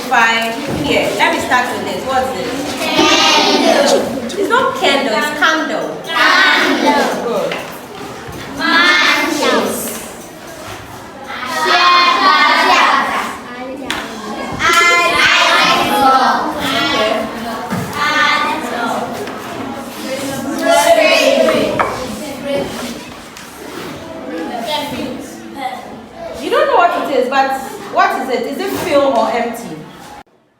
identify here. Let me start with this. What's this? Candle. It's not candle, it's candle. Candle. Good. Matches. You don't know what it is, but what is it? Is it filled or empty?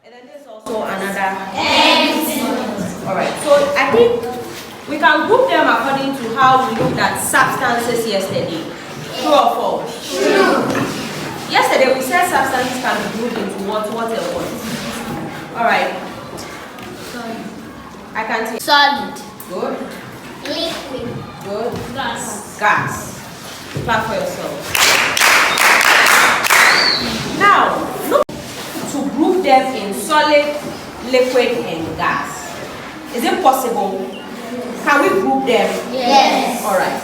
And then there's also another empty. Alright, so I think we can group them according to how we looked at substances yesterday. True or false? True. Yesterday we said substances can be grouped into what else? Alright. I can take solid. Good. Liquid. Good. Gas. Gas. Clap for yourself. Now, look to group them in solid, liquid, and gas. Is it possible? Can we group them? Yes. Alright.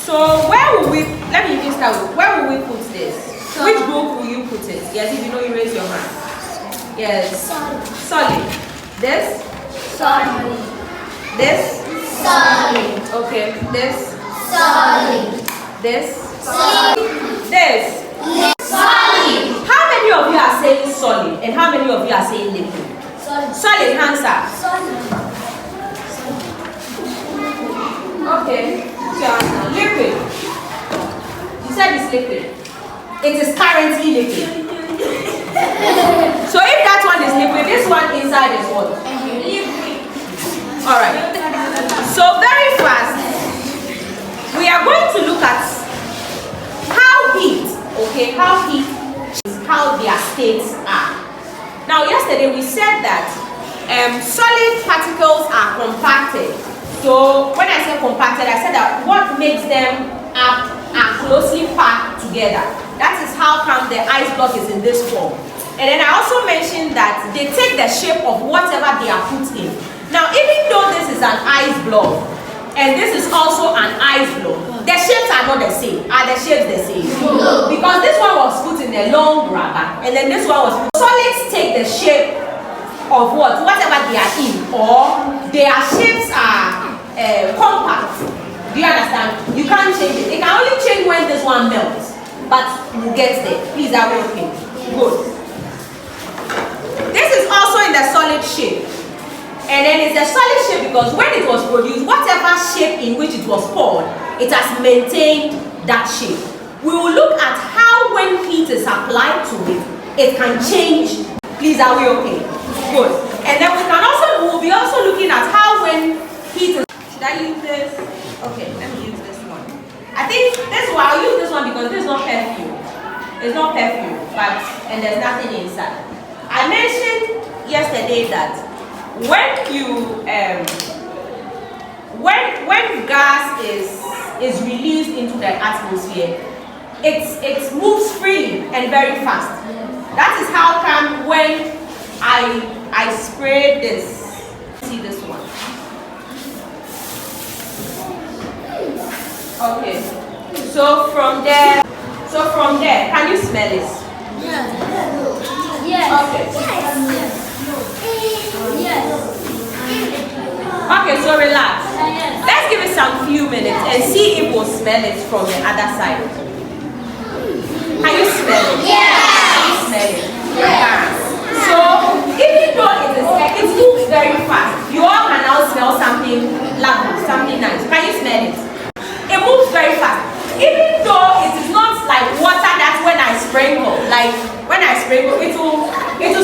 So where will we, let me even start with, where will we put this? Which group will you put it? Yes, if you know, you raise your hand. Yes. Solid. This? Solid. This? Solid. Okay. This? Solid. This? Solid. This? Solid. How many of you are saying solid and how many of you are saying liquid? Solid. Solid, hands up. Solid. Okay. So, liquid. You said it's liquid. It is currently liquid. So if that one is liquid, this one inside is what? Liquid. Alright. So very fast, we are going to look at how heat, okay, how heat is how their states are. Now yesterday we said that solid particles are compacted. So when I say compacted, I said that what makes them up are closely packed together. That is how come the ice block is in this form. And then I also mentioned that they take the shape of whatever they are put in. Now even though this is an ice block and this is also an ice block, the shapes are not the same. Are the shapes the same? No. Because this one was put in a long rubber and then this one was put. Solids take the shape of what? Whatever they are in, or their shapes are compact. Do you understand? You can't change it. It can only change when this one melts. But we'll get there. Please, are we okay? Good. This is also in the solid shape. And then it's a solid shape because when it was produced, whatever shape in which it was poured, it has maintained that shape. We will look at how when heat is applied to it, it can change. Please, are we okay? Good. And then we will be also looking at how when heat is. Should I use this? Okay, let me use this one. I think this one, I'll use this one because this is not perfume. It's not perfume, and there's nothing inside. I mentioned yesterday that when you when gas is released into the atmosphere, it moves freely and very fast. That is how come when I spray this, see this one. Okay. So from there, can you smell it? Yes. Okay. Yes. Okay, so relax. Yes. Let's give it some few minutes and see if we'll smell it from the other side. Can you smell it? Yes. Can you smell it? Yes. So even though it moves very fast, you all can now smell something lovely, something nice. Can you smell it? It moves very fast. Even though it is not like water that when I sprinkle, it will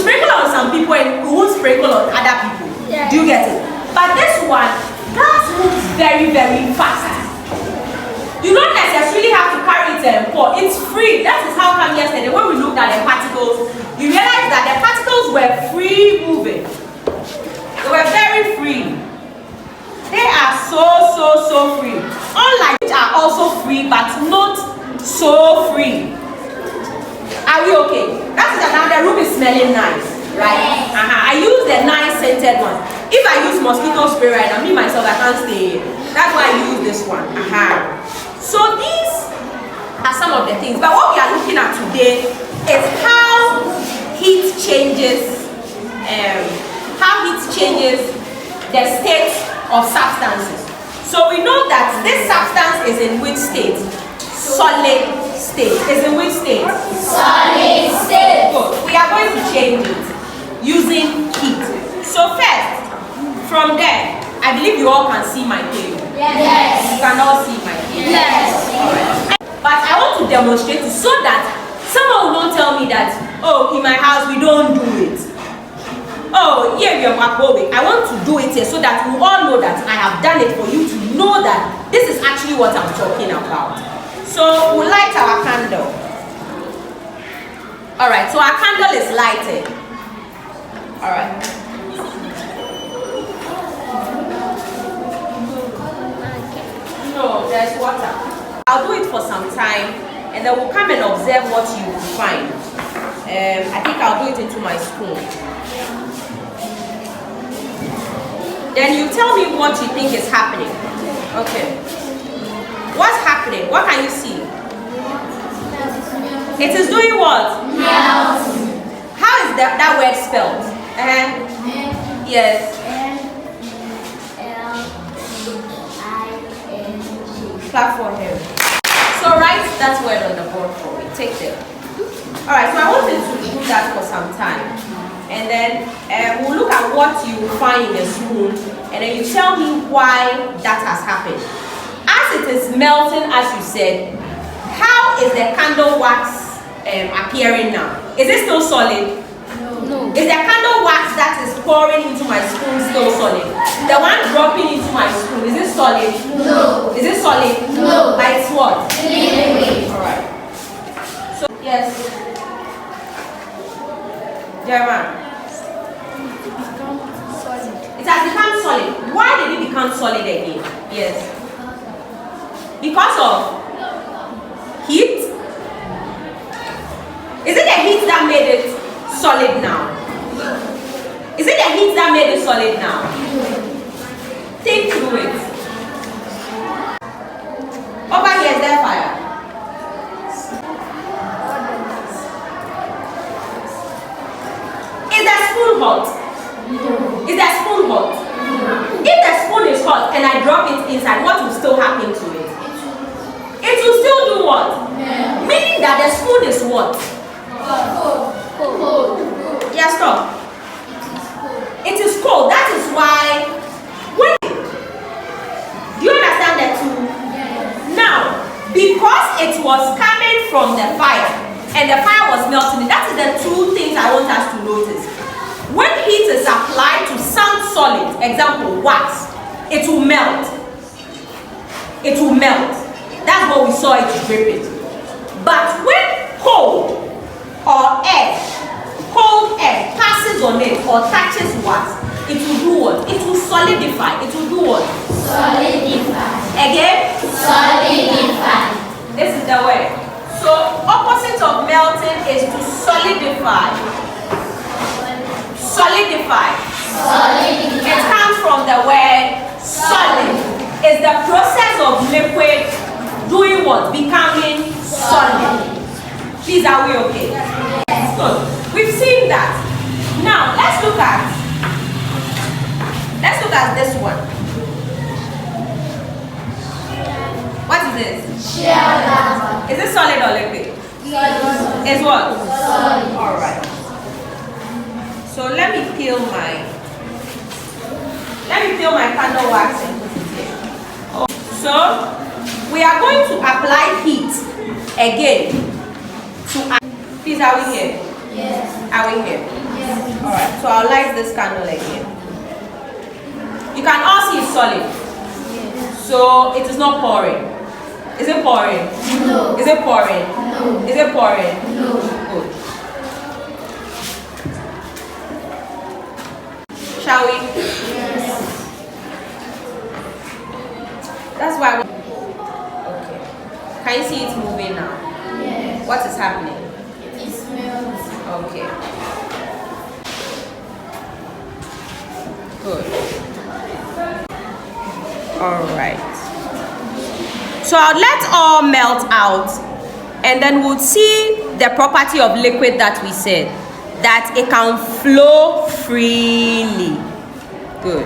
sprinkle on some people and it won't sprinkle on other people. Yeah. Do you get it? But this one, gas moves very, very fast. You don't necessarily have to carry it and pour. It's free. That is how come yesterday when we looked at the particles, you realize that the particles were free moving. They were very free. They are so free. Unlike which are also free but not so free. Are we okay? That is now the room is smelling nice, right? I use the nice scented one. If I use mosquito spray right now, me myself I can't stay here. That's why I use this one. So these are some of the things. But what we are looking at today is how heat changes, the state of substances. So we know that this substance is in which state? Solid state. Is in which state? Solid state. Good. We are going to change it using heat. So first, from there, I believe you all can see my table. Yes. You can all see my table. Yes. Alright. But I want to demonstrate it so that someone will not tell me that, oh, in my house we don't do it. Oh, here we are. I want to do it here so that we all know that I have done it for you to know that this is actually what I'm talking about. So we'll light our candle. Alright, so our candle is lighted. Alright. No, there's water. I'll do it for some time and then we'll come and observe what you will find. I think I'll do it into my spoon. Then you tell me what you think is happening. Okay. What's happening? What can you see? It is doing what? Melt. How is that word spelled? Yes. Clap for him. So write that word on the board for me. Take them. Alright, so I wanted to do that for some time. And then we'll look at what you find in the spoon. And then you tell me why that has happened. As it is melting, as you said, how is the candle wax appearing now? Is it still solid? No. Is the candle wax that is pouring into my spoon still solid? The one dropping into my spoon, is it solid? No. Is it solid? No. But it's what? Liquid. Alright. So, yes. German. It has become solid. Why did it become solid again? Yes. Because of heat? Is it the heat that made it solid now? Is it the heat that made it solid now? Think through it. Over here, is there fire? Is the spoon hot? Is the spoon hot? If the spoon is hot and I drop it inside, what will still happen to it? It will still do what? Meaning that the spoon is what? Cold. Yeah, stop. It is cold. That is why. Wait. Do you understand that too? Now, because it was coming from the fire and the fire was melting, that is the two things I want us to notice. When heat is applied to some solid, example wax, it will melt. It will melt. That's what we saw it dripping. But when cold air passes on it or touches wax, it will do what? It will solidify. It will do what? Solidify. Again? Solidify. This is the word. So opposite of melting is to solidify. Solidify. Solidify. It comes from the word solid. It's the process of liquid doing what? Becoming solid. Please, are we okay? Yes. Good. We've seen that. Now let's look at this one. What is this? Shell. Is it solid or liquid? Solid. It's what? Solid. All right. So let me peel my candle wax and put it here. So we are going to apply heat again to. Please, are we here? Yes. Are we here? Yes. All right. So I'll light this candle again. You can all see it's solid. Yes. So it is not pouring. Is it pouring? No. Is it pouring? No. Is it pouring? No. Good. Shall we? Yes. That's why we... Okay. Can you see it moving now? Yes. What is happening? It smells. Okay. Good. Alright. So I'll let all melt out and then we'll see the property of liquid that we said. that it can flow freely. Good.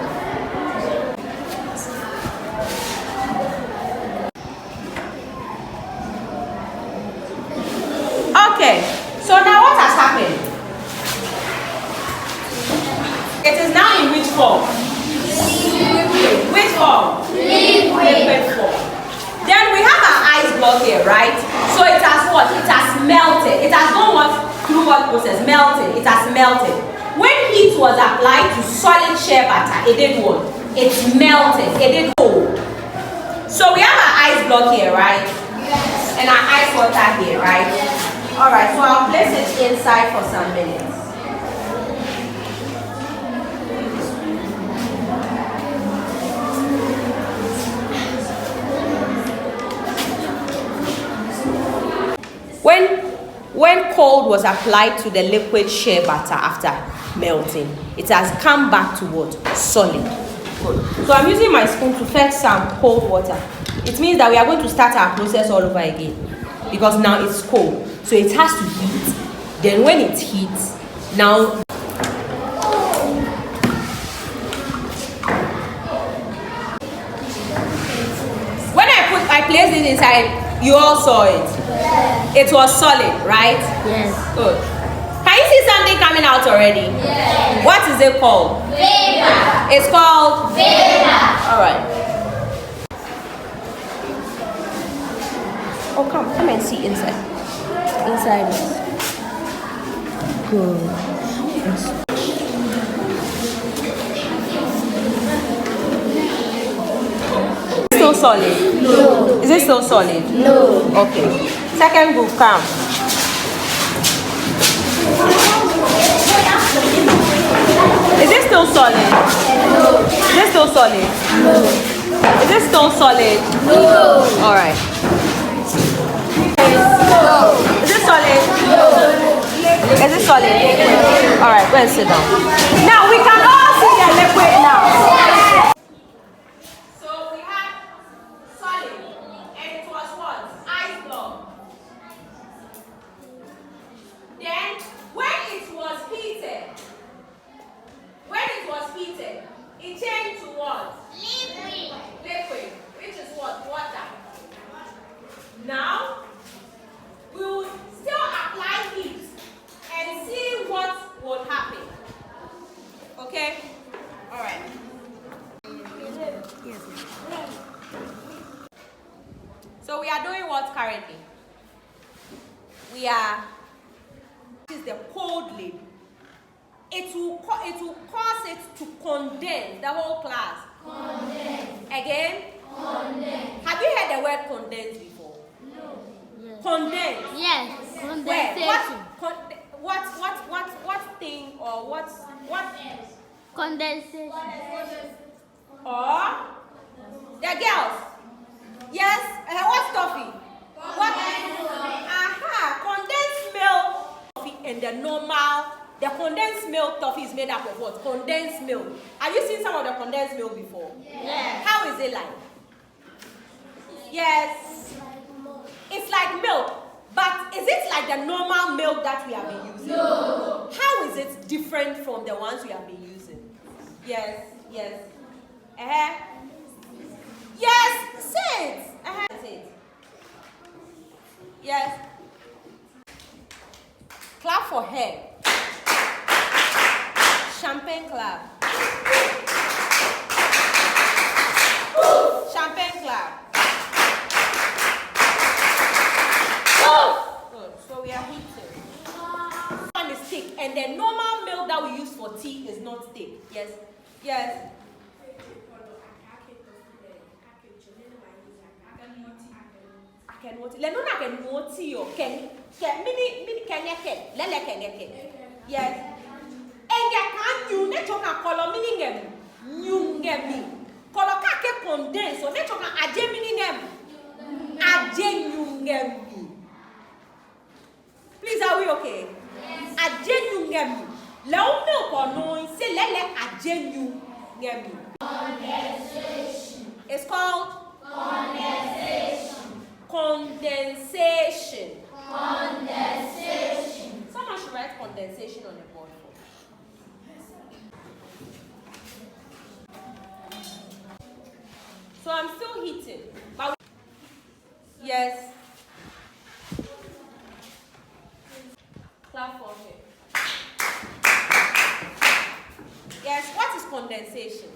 Okay, so now what has happened? It is now in which form? Which form? Liquid form. Then we have our ice block here, right? So it has what? It has melted. It has gone what? Through what process? Melted. It has melted. When heat was applied to solid shea butter, it did what? It melted. It did cold. So we have our ice block here, right? Yes. And our ice water here, right? Yes. Alright, so I'll place it inside for some minutes. When cold was applied to the liquid shea butter after melting, it has come back to what? Solid. Good. So I'm using my spoon to fetch some cold water. It means that we are going to start our process all over again because now it's cold. So it has to heat. Then when it heats, now when I placed it inside, you all saw it. It was solid, right? Yes. Good. Can you see something coming out already? Yes. What is it called? Vapor. It's called Vapor. All right. Oh, come and see inside. Inside. Good. Still solid? No. Is it still solid? No. Okay. Second group, come. Is it still solid? No. Is it still solid? No. Is it still solid? No. All right. No. Is it solid? No. Is it solid? All right, go and sit down. Now we can all see the liquid now. So we had solid, and it was what? Ice block. Then when it was heated, it changed to what? Liquid, which is what? Water. Now we will still apply heat and see what would happen. Okay? All right. Yes. So we are doing what currently? This is the cold lid. It will cause it to condense, the whole class. Condense. Again? Condense. Have you heard the word condense before? No. Yes. Condense. Yes. Condensation. What thing or what? Condensation. Or the girls? Yes. What's toffee? What? Condensed milk toffee and the condensed milk toffee is made up of what? Condensed milk. Have you seen some of the condensed milk before? Yes. How is it like? Yes. It's like milk. But is it like the normal milk that we have been using? No. How is it different from the ones we have been using? Yes. Yes, say it. Say it. Yes. Clap for her. Champagne clap. Champagne clap. Good. So we are heating. One is thick, and the normal milk that we use for tea is not thick. Yes. Yes. Enge kan you ne choka kolo meaning you ngemi. Kolo ka ke condense so ne choka aje meaning aje you ngemi. Please, are we okay? Yes. Aje you ngemi. Le o milk or no say lele aje you ngemi. Condensation. It's called condensation. Condensation. Anyone should write condensation on the board. So I'm still heating. But yes. Clap for him. Yes, what is condensation?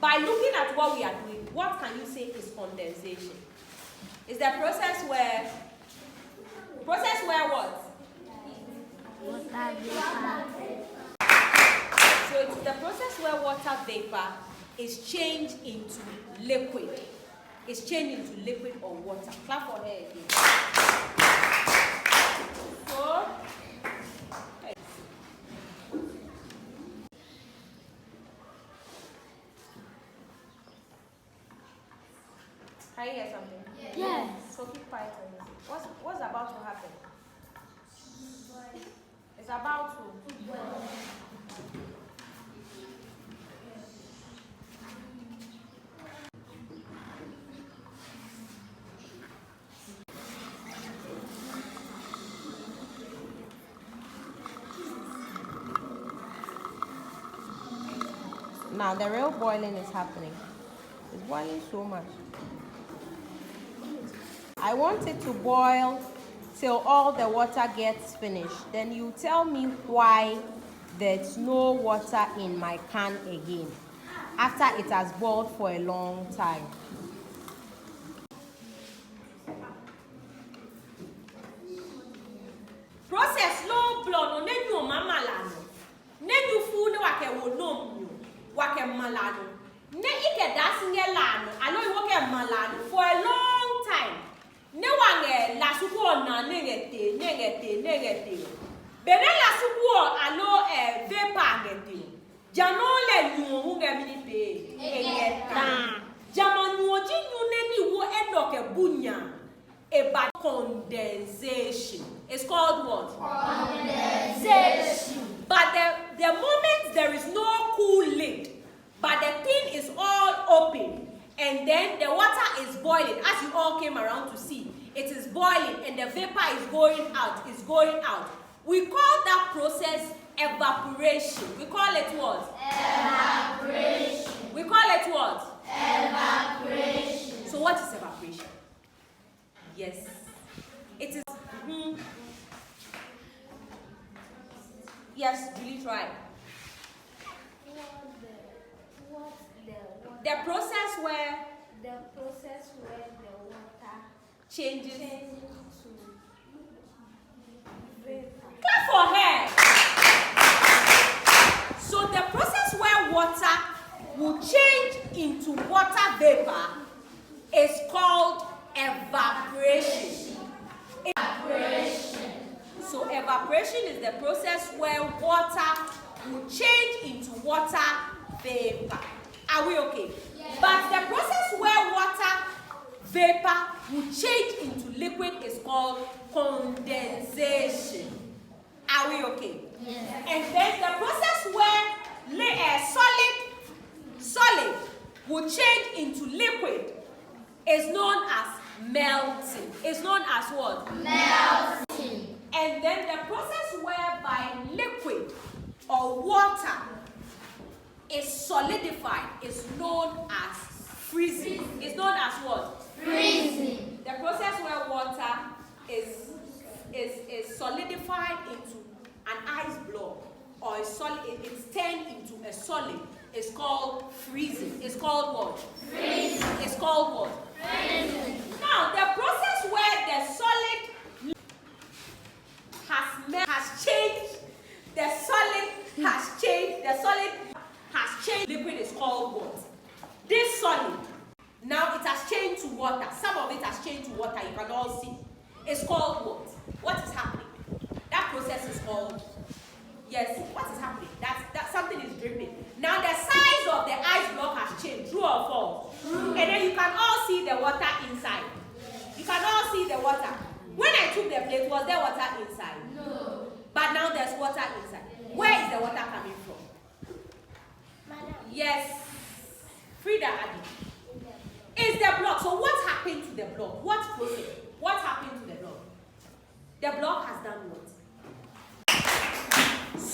By looking at what we are doing, what can you say is condensation? Is the process where what? Water vapor. So it's the process where water vapor is changed into liquid. It's changed into liquid or water. Clap for her again. So, can you hear something? Yes. So keep quiet and listen. What's about to happen? It's about to. Now the real boiling is happening. It's boiling so much. I want it to boil till all the water gets finished. Then you tell me why there's no water in my can again after it has boiled for a long time. Process low blood no nenyu mama lano. Nenyu fu ne wake wo nom nyo. Wake malano. Ne ike dasinge lano. Alo you wake malano for a long time. Ne wange la suko na negete. Bene la suko alo vapor ngete. Janole nyu hunge mini pe. Egeta. Jamanu oji nyu neni wo endoke bunya. About condensation. It's called what? Condensation. But the moment there is no cool lid, but the thing is all open, and then the water is boiling, as you all came around to see, it is boiling, and the vapor is going out. We call that process evaporation. We call it what? Evaporation. We call it what? Evaporation. So what is evaporation? Yes. It is. Yes, really try. The process where the water changes to vapor. Clap for her. So the process where water will change into water vapor is called evaporation. So evaporation is the process where water will change into water vapor. Are we okay? Yes. But the process where water vapor will change into liquid is called condensation. Are we okay? Yes. And then the process where solid will change into liquid is known as melting. It's known as what? Melting. And then the process whereby liquid or water is solidified is known as freezing. It's known as what? Freezing. The process where water is solidified into an ice block or a solid, it's turned into a solid. It's called freezing. It's called what? Freezing. It's called what? Freezing. Now, the process where the solid has changed, the solid has changed, liquid is called what? This solid, now it has changed to water. Some of it has changed to water, you can all see. It's called what? What is happening? That process is called, yes, what is happening? That something is dripping. Now the size of the ice block has changed, true or false? True. And then you can all see the water inside. You can all see the water. When I took the plate, was there water inside? No. But now there's water inside. Where is the water coming from? Madam. Yes. Frida Adi. It's the block. So what happened to the block? What process? What happened to the block? The block has done what?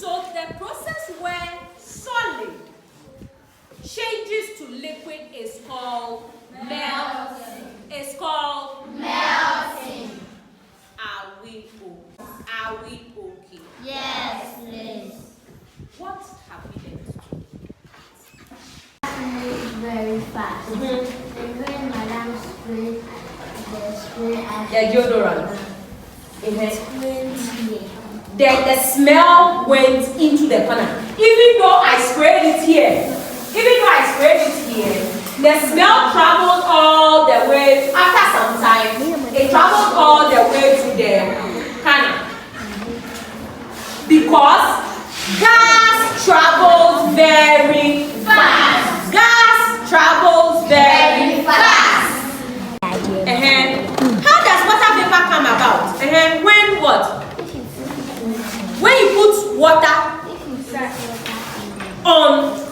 So the process where solid changes to liquid is called melting. It's called melting. Are we okay? Are we okay? Yes, please. What have we learned? Very fast. And when Madam sprayed the spray at Deodorant. went here. Then the smell went into the corner. Even though I sprayed it here, the smell traveled all the way. After some time, it traveled all the way to the corner. Because gas travels very fast. Gas travels very fast. How does water vapor come about? When what? When you put water on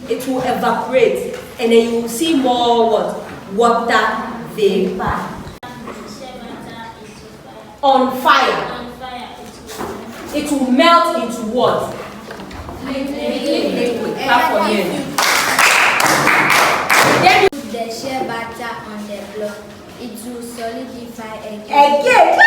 it will evaporate and then you will see more what? Water vapor. On fire. It will melt into what? Liquid. Then you put the shea butter on the block. It will solidify again. Again.